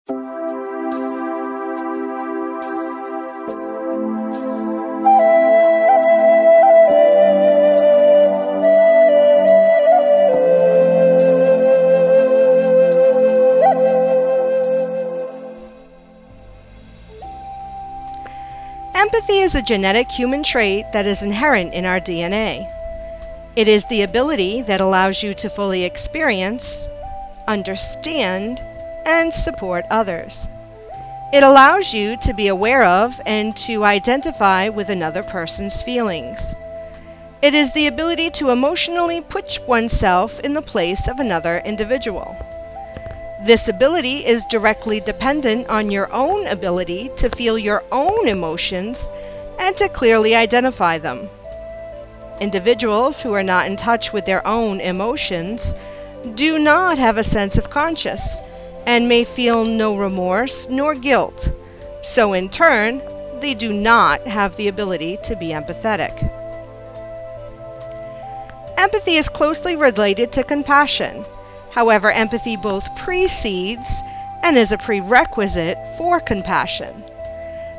Empathy is a genetic human trait that is inherent in our DNA. It is the ability that allows you to fully experience, understand, and support others. It allows you to be aware of and to identify with another person's feelings. It is the ability to emotionally put oneself in the place of another individual. This ability is directly dependent on your own ability to feel your own emotions and to clearly identify them. Individuals who are not in touch with their own emotions do not have a sense of conscience and may feel no remorse nor guilt, so in turn, they do not have the ability to be empathetic. Empathy is closely related to compassion. However, empathy both precedes and is a prerequisite for compassion.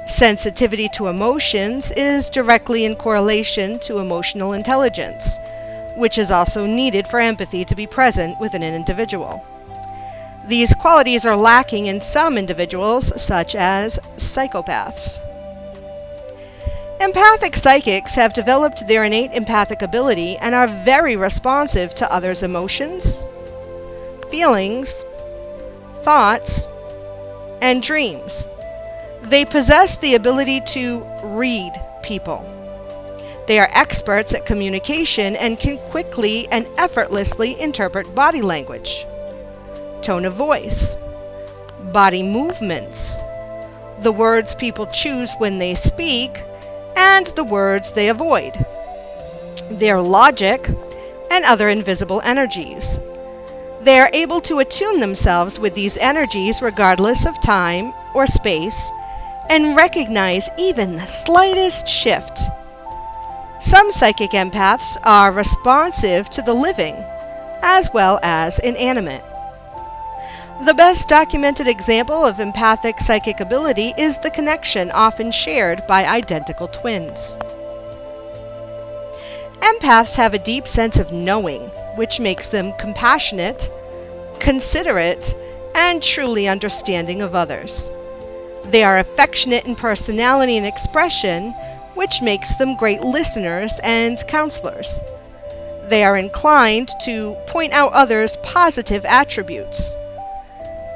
Sensitivity to emotions is directly in correlation to emotional intelligence, which is also needed for empathy to be present within an individual. These qualities are lacking in some individuals, such as psychopaths. Empathic psychics have developed their innate empathic ability and are very responsive to others' emotions, feelings, thoughts, and dreams. They possess the ability to read people. They are experts at communication and can quickly and effortlessly interpret body language, tone of voice, body movements, the words people choose when they speak, and the words they avoid, their logic, and other invisible energies. They are able to attune themselves with these energies regardless of time or space and recognize even the slightest shift. Some psychic empaths are responsive to the living as well as inanimate. The best documented example of empathic psychic ability is the connection often shared by identical twins. Empaths have a deep sense of knowing, which makes them compassionate, considerate, and truly understanding of others. They are affectionate in personality and expression, which makes them great listeners and counselors. They are inclined to point out others' positive attributes.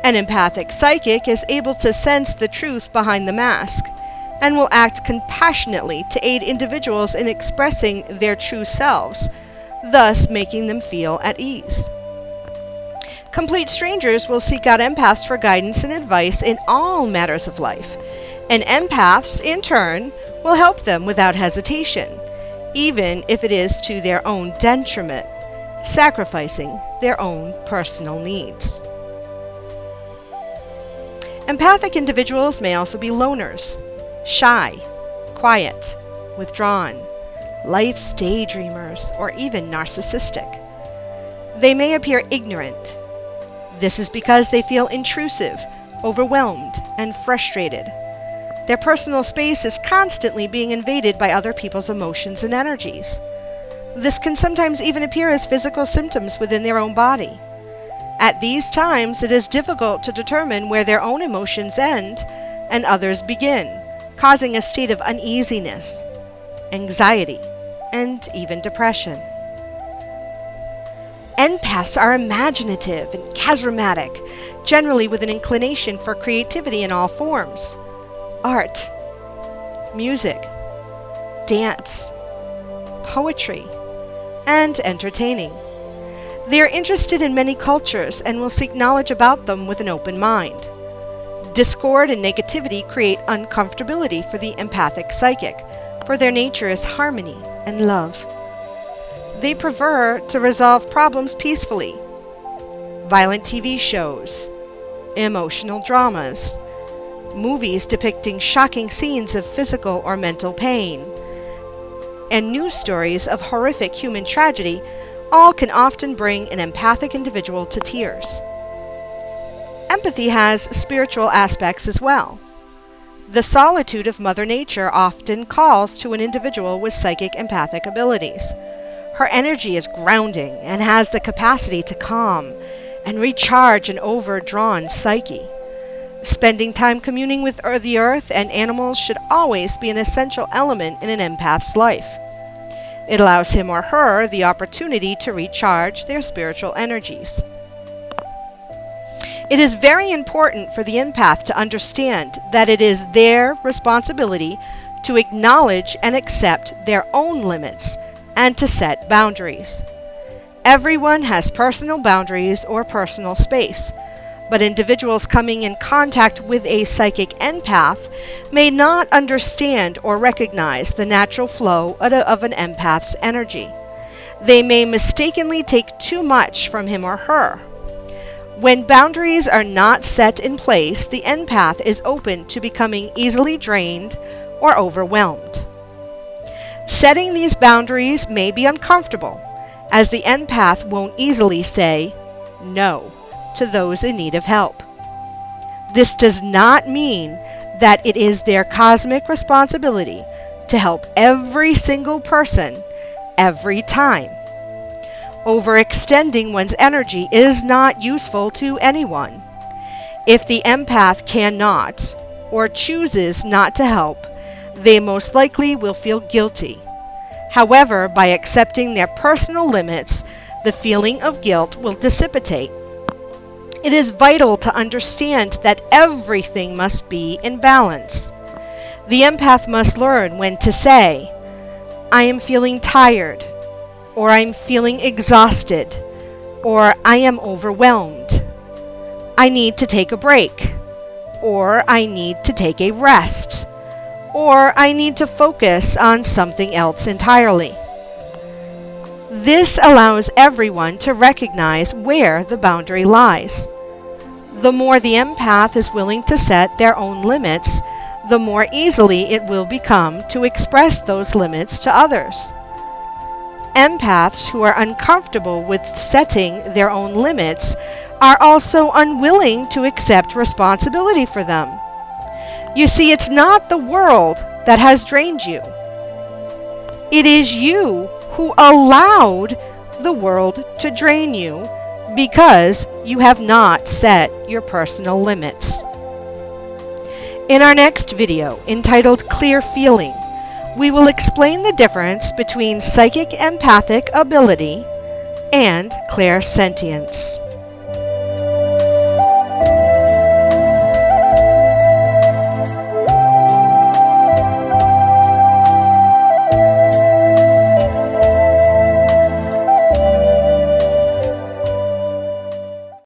An empathic psychic is able to sense the truth behind the mask and will act compassionately to aid individuals in expressing their true selves, thus making them feel at ease. Complete strangers will seek out empaths for guidance and advice in all matters of life, and empaths, in turn, will help them without hesitation, even if it is to their own detriment, sacrificing their own personal needs. Empathic individuals may also be loners, shy, quiet, withdrawn, life's daydreamers, or even narcissistic. They may appear ignorant. This is because they feel intrusive, overwhelmed, and frustrated. Their personal space is constantly being invaded by other people's emotions and energies. This can sometimes even appear as physical symptoms within their own body. At these times, it is difficult to determine where their own emotions end and others begin, causing a state of uneasiness, anxiety, and even depression. Empaths are imaginative and charismatic, generally with an inclination for creativity in all forms: art, music, dance, poetry, and entertaining. They are interested in many cultures and will seek knowledge about them with an open mind. Discord and negativity create uncomfortability for the empathic psychic, for their nature is harmony and love. They prefer to resolve problems peacefully. Violent TV shows, emotional dramas, movies depicting shocking scenes of physical or mental pain, and news stories of horrific human tragedy all can often bring an empathic individual to tears. empathy has spiritual aspects as well. The solitude of Mother Nature often calls to an individual with psychic empathic abilities. Her energy is grounding and has the capacity to calm and recharge an overdrawn psyche. Spending time communing with the earth and animals should always be an essential element in an empath's life. It allows him or her the opportunity to recharge their spiritual energies. It is very important for the empath to understand that it is their responsibility to acknowledge and accept their own limits and to set boundaries. Everyone has personal boundaries or personal space, but individuals coming in contact with a psychic empath may not understand or recognize the natural flow of an empath's energy. They may mistakenly take too much from him or her. When boundaries are not set in place, the empath is open to becoming easily drained or overwhelmed. Setting these boundaries may be uncomfortable, as the empath won't easily say no to those in need of help. This does not mean that it is their cosmic responsibility to help every single person every time. Overextending one's energy is not useful to anyone. If the empath cannot or chooses not to help, they most likely will feel guilty. However, by accepting their personal limits, the feeling of guilt will dissipate. It is vital to understand that everything must be in balance. The empath must learn when to say, "I am feeling tired," or "I'm feeling exhausted," or "I am overwhelmed." "I need to take a break," or "I need to take a rest," or "I need to focus on something else entirely." This allows everyone to recognize where the boundary lies. The more the empath is willing to set their own limits, the more easily it will become to express those limits to others. Empaths who are uncomfortable with setting their own limits are also unwilling to accept responsibility for them. You see, it's not the world that has drained you. It is you who allowed the world to drain you because you have not set your personal limits. In our next video, entitled Clear Feeling, we will explain the difference between psychic empathic ability and clairsentience.